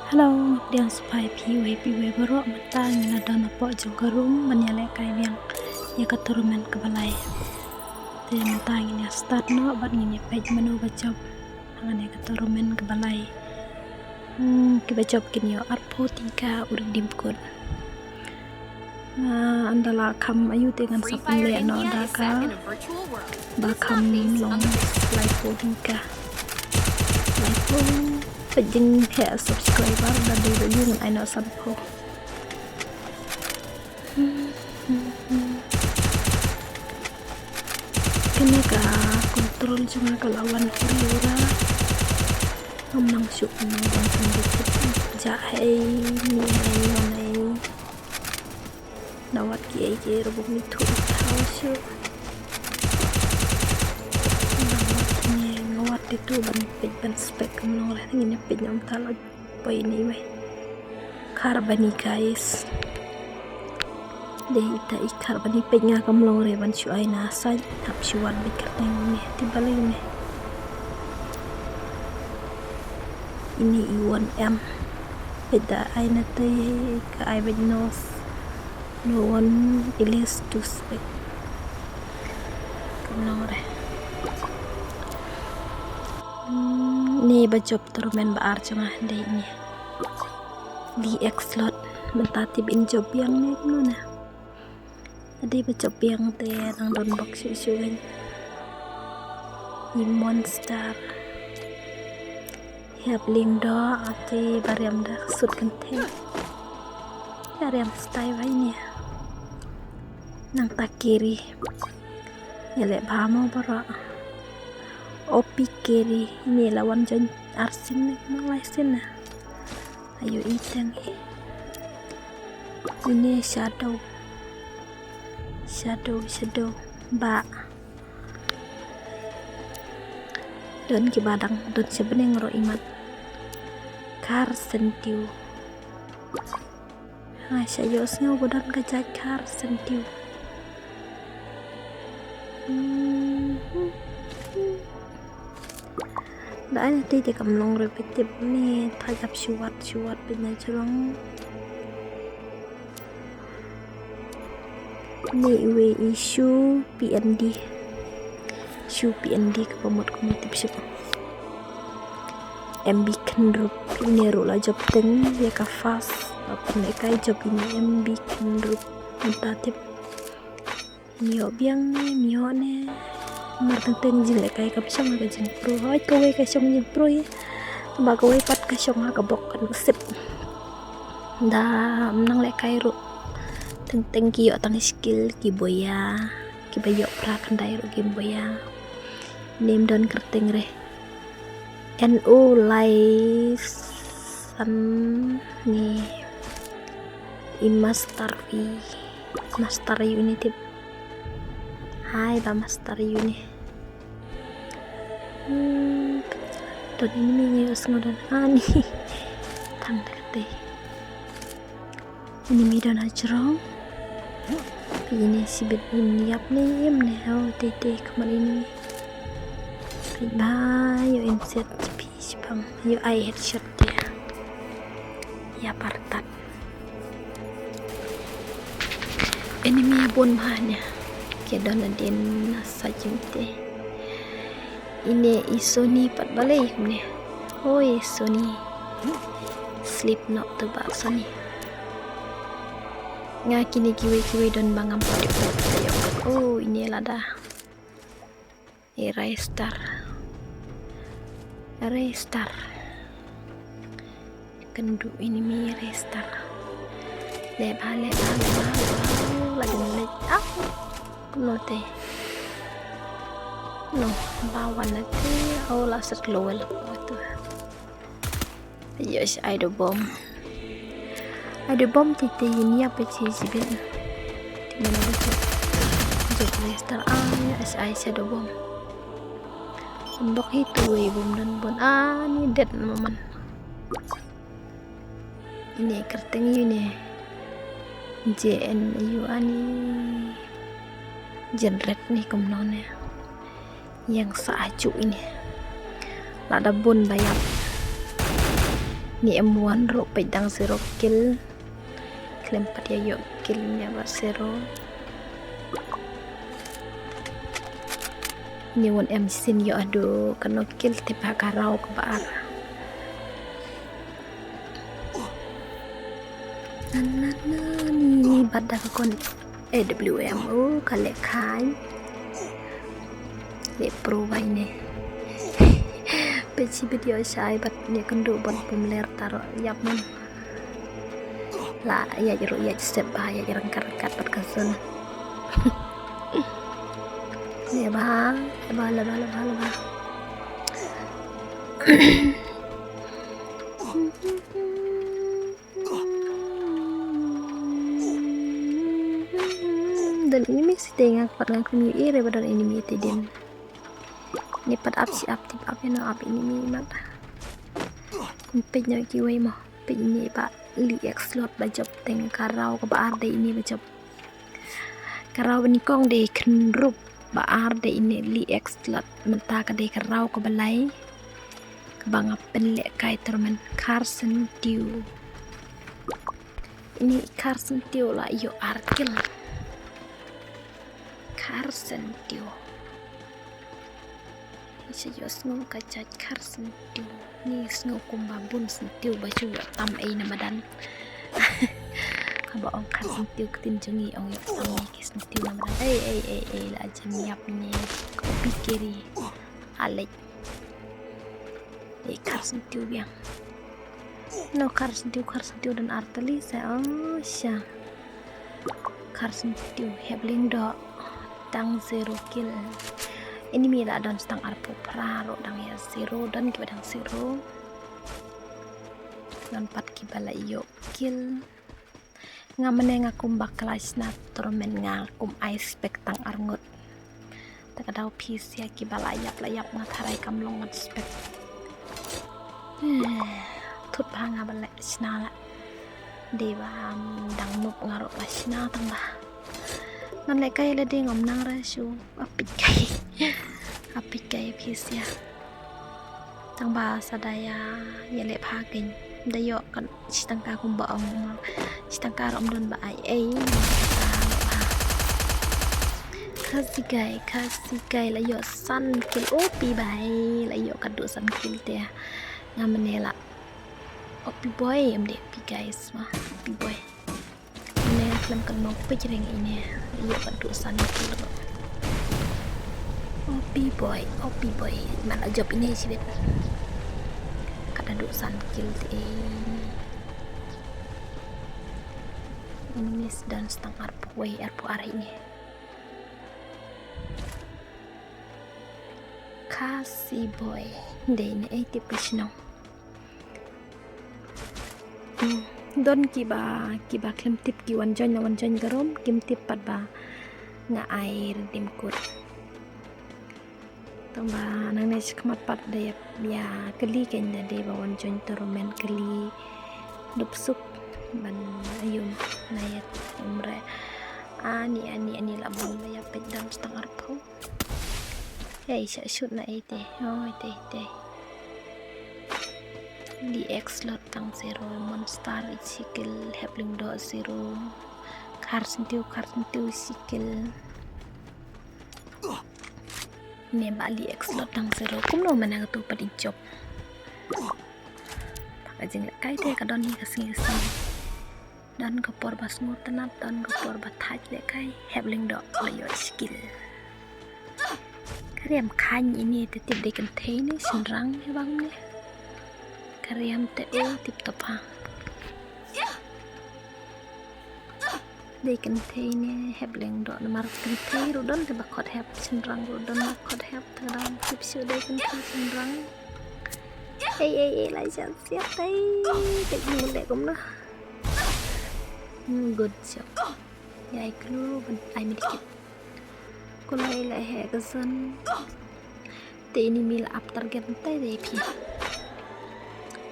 Hello, diang supaya piwe berok mata ngina dana po jengkerum menyale kai biang ya keturunan kebalai. Te mata ngina start no bat ngina page menu bacop angan ya keturunan kebalai. Kibacop kini yo arpo tingka uring dimkut. Andala kam ayu dengan sapele no daka bakam long like tingka. Like pejeng kayak subscriber dan review dengan aina sampo. Kini ka kontrol cuma ke lawan Huriura ngomong syuk menang sendiri jahe ni nawat kiai rubuk itu tahu syuk nawat itu ban spek menang lah ini penyam talag apa ini weh karbani guys deh ita ikar bani penya kamlong reban syuai nasa hap syuan bikarteng ni tibalik ni ini iwan em beda aina teh ka ai benos no one ilis to spek kamlong re ni bajop turmen baar cuma deh ini di exlot mentatib in job yang ni mana tadi bacop yang teh nang don box isu kan in monster ya bling do ati bariam dah sud kente bariam style ini nang takiri ya lek bamo bara opi kiri ini lawan jon arsin malai sina ayo itang ini shadow ba don ki badang don sebeneng ro imat kar sentiu saya yosnya bodan kajak kar sentiu đã đi thì cầm long rồi tiếp ni thay gặp chuột bên này churang ni we issue PND ke pemot komotif siapa MB kendrup ini rola job teng ya kafas apa nekai job ini MB kendrup mentatip mio biang ne mio ne marteng jing lekai kapsong aga jing pro hoi kowe kasong jing pro ya ba kowe pat kasong aga bokkan sip da menang lekai ru teng kiyo tang skill ki boya ki bayo pra kandai ro game boya name don kerteng re NU Laisan ni Imastarvi Master Unity hai ba Master Uni don ini nyos ngodan ani tang dete ini midon ajrong ini sibit niap nih menehau tete kemarin ini yo inset piece bang yo I headshot ya partat enemy bon mahnya kedon den sajinte ini isoni pat balai ni oi soni sleep not to bak soni nga kini kiwe don bangam pada oh ini lada Restar kendu ini mi restar lep lagi no te no bawan nanti laser glowel tu yes ada bom tete ini apa sih sibin di mana betul job restar SI shadow bom untuk itu bom dan bon ini dead momen ini kerteng ini JNU ani generate nih komnone yang seaju ini lada bon bayam Ni M1 ro pedang 0 kill. Kelempat ya yuk killnya buat 0. Ni one M sin yo aduh kena kill tiba karau ke bar. Ni badak kon AWM kale khai. Le pro vai ne. Peci video sai bat ni kendo bon pemler taro yap mon. La ya jero ya step bahaya jarang karkat bat kasun. Ya bah, lebah. Dan ini mesti tengah pada kami ire pada ini tidin. Ni pada up si up tip up ya no up ini mat. Kumpenya kiwai mah. Pe ini pak li slot bajab teng karau ke baar de ini bajab. Karau ni kong de kenrup baar de ini li slot mentah ke de karau ke balai. Kebang penlek kai termen Carson Dew. Ini Carson Dew lah yo arkil. Carson Dew. Isa yo sngo kacat Carson Dew. Ni sngo kumbabun sentiu baju yo tam ai namadan. Kaba ong Carson Dew ketinjengi ong yo tam ai sentiu namadan. La jam yap ni. Kopi kiri. Alek. Carson Dew yang. No Carson Dew dan Arteli saya sya. Carson Dew hebling do tang 0 kill. Ini mila dan stang arpo praro dang ya 0 dan kiba dang 0. Dan 4 kibala iyo kill. Ngamene ngakum baklas na tormen ngakum ice spek tang arngut. Takadaw pis ya kibala layap ngatarai kamlong spek. Tut banga balak snala dewa dang nup ngarok la sna tambah nan le kai le de ngom nang ra su apik kai pis ya tambah sadaya ya le pha kin dayo kan stangka kum ba ong stangka rom don ba ai kasi gai la yo san kil opi bai la yo kadu san kil te ngamenela opi boy em de pi guys mah opi boy ini film kan mau pejreng ini iya padusan kilo opi boy mana job ini sih bet kada dusan kill ini dan setengah arpoi arpo ini kasih boy deh ini tipis no don kiba klem tip ki wan jon garom kim tip pat ba nga air dim kut tamba nang nes kmat pat de ya keli ken de ba wan jon toromen keli dup sup ban ayum nayat umre ani la bon ba ya pedang setengah arpo sa shoot na ite te di slot tang 0 monster sikil hebling do 0 Carson Dew sikil ne bali slot tang 0 kum no mana tu padi job tak jeng kai te ka don ni ka sing dan kapor bas ngut tenap dan kapor bathaj le kai hebling do yo sikil kariam khan ini tetip de contain senrang ya bang ne kariam te tip top ha de contain hebling do mar contain rodon te bakot heb senrang rodon bakot heb tadam tip su de contain senrang lại siap tay tự nhiên để cũng đó good job vậy cứ bên ai mình kịp cô lại hệ cái sân tí này mình là áp target tay để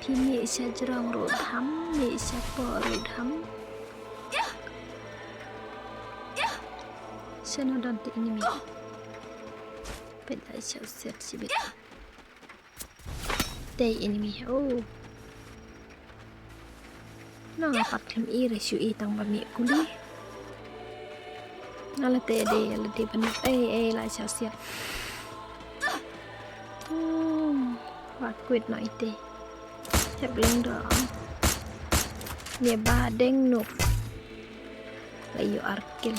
thì mình sẽ rong rồi thắm mình sẽ bỏ rồi thắm sẽ nó đòn tí này mình bên lại sẽ biết đây enemy nó phát thêm y để chú ý tăng bà mẹ cú đi nó là tê bên ê lại chào xiết và quyết nói tê hẹp lên đó nhà ba đen nộp lại yo arkil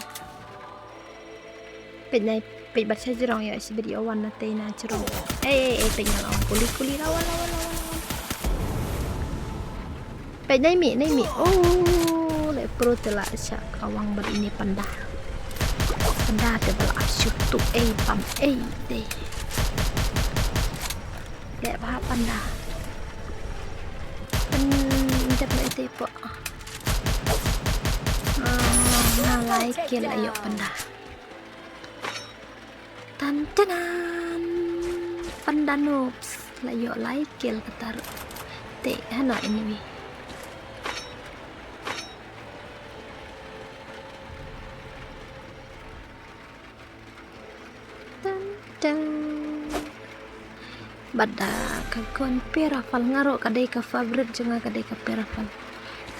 bên này bên bạch sai jirong ya si video warna tê na jirong tê nhà lòng kuli lawan bên này mi lại pro telah syak awang ber ini panda telah asyuk tu pam deh lek bah panda jap nak teh po nalai kel ayo panda tantanan panda noobs layo lai kel ketar te hana ini bada kakon perafal ngaro kadai ka favorite jangan kadai ka perafal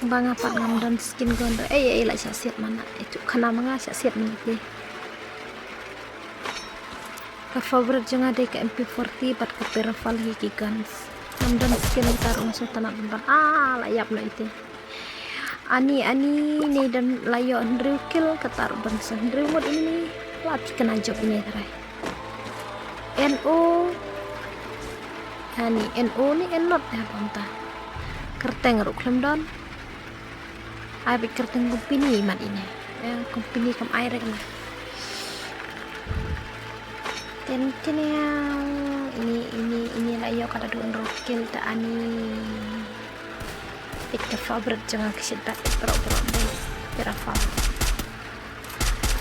bang apa ngam dan skin gon lah siat mana itu kana manga siat ni deh ka favorite jangan dai ka MP40 bat ka perafal hiki guns ngam dan skin tarung so tanak bemban layap lah itu ani ni dan layo Andrew kill ketar bangsa Andrew mod ini latih kena job ini terai NO NO ni enot ya banta kerteng ruk klemdon ai bị kerteng company mat ini company kam air kan ini layo kada duan rokil ta ani itu favorite jangan kesedak pro deh perafal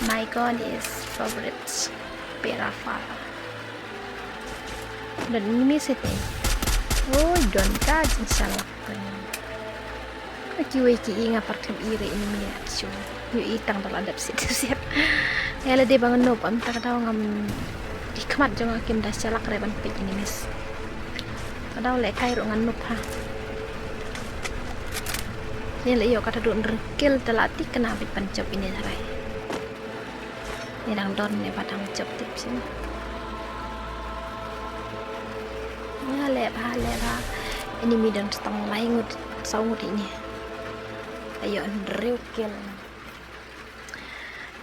my god is favorite perafal dan ini setting don kajin salak kan aki ngapar klem ire ini mia so yu itang terladap siap ya le de bangun no pam tak tahu ngam dikmat jong akim dah salak reban pik ini mis tahu le kai ro ngan nup ha ni le yo kata don rekil telati kena bit pancop ini sarai ni dang don ne padang cop tip sini lepa ini midan setengah lain saungut ini ayo Andrew kill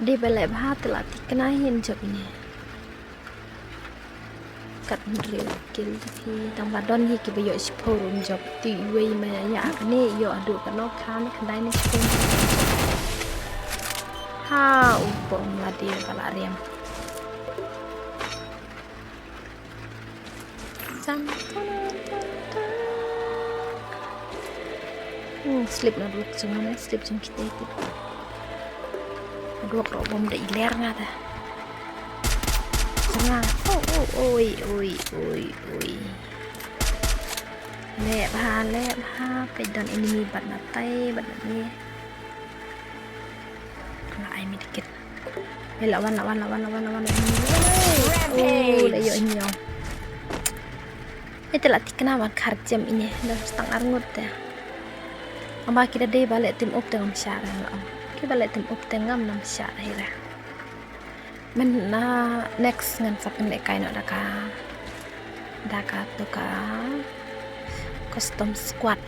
di belep telah dikenain job ini kat Andrew kill tapi tambah don hiki bayo siporum job ti wei maya ni yo adu kano kan kendai ni spin upom lah dia pala riam slip na dulu jangan slip jeng kita itu dua problem dah iler ngata jangan oi lepa pedan ini bat natai bat ni kena air dikit lawan layo ini itu lah dikenawan karjam ini dah setengah ngut ya amba kita deh balik tim up dengan syara kita balik tim up dengan nam syara hira mana next ngan sapen lekai nak daka tuka custom squad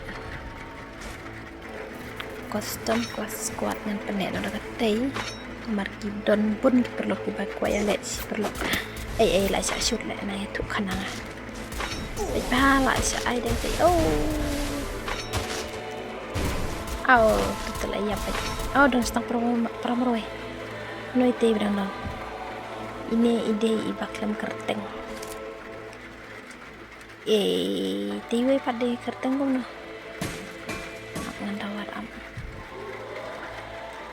ngan penek nak daka tei marki don pun perlu kita kuaya let perlu lah saya shoot let na itu kanangan lah saya ada tei betul ya pak dan setang promo no ite bilang dong ini ide ibaklam kerteng tiwe pada kerteng kau no ngan tawar am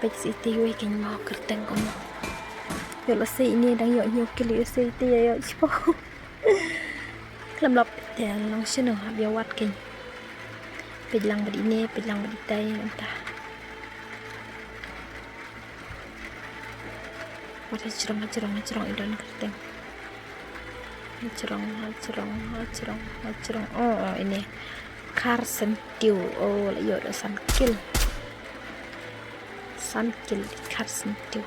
pek si tiwe keng mau kerteng kau no yo lase ini dang yo nyokil yo se ite yo cipo klam lop ya langsung no biar wat keng pelang begini pelang beritai entah pada cerong idon kerteng cerong ini car sentiu layo dosan kill san kil khar sentiu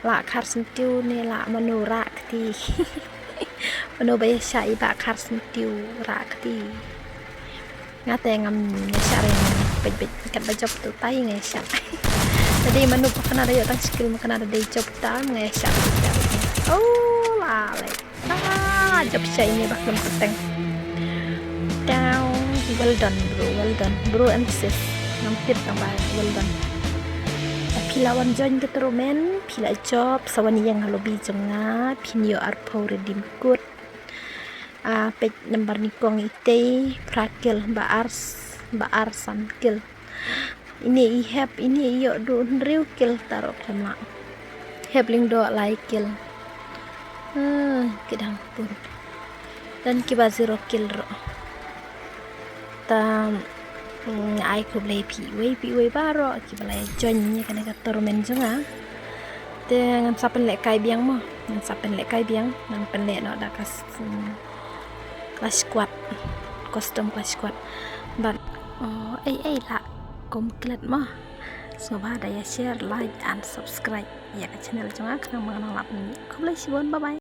la khar sentiu ni la manu rak ti manu bay syai ba khar sentiu rak ti ngate ngam syare pej kat bajop tu tai ngai syak jadi manu pernah ada tang skill makan ada day job ta ngai syak oh la le job syai ni bakal peteng down well done bro and sis ngampir tambah well done pilawan join ke terumen pila job sawani yang lobby jonga pinyo arpo redim good page number ni kong ite prakil baar sankil ini ihap ini iyo do riu kil taruh kemla hebling do like kil kedang pun dan kiba zero kill ro tam ai ko play pi we baro kiba lai join ni kan ka tournament jonga te ngam sapen lek kai biang mo ngam sapen lek kai biang ngam pen lek no da kas clash squad custom clash squad but ai la komplit mo semoga ada ya share like and subscribe ya ke channel jonga kana mengenal ni ko play sibon bye bye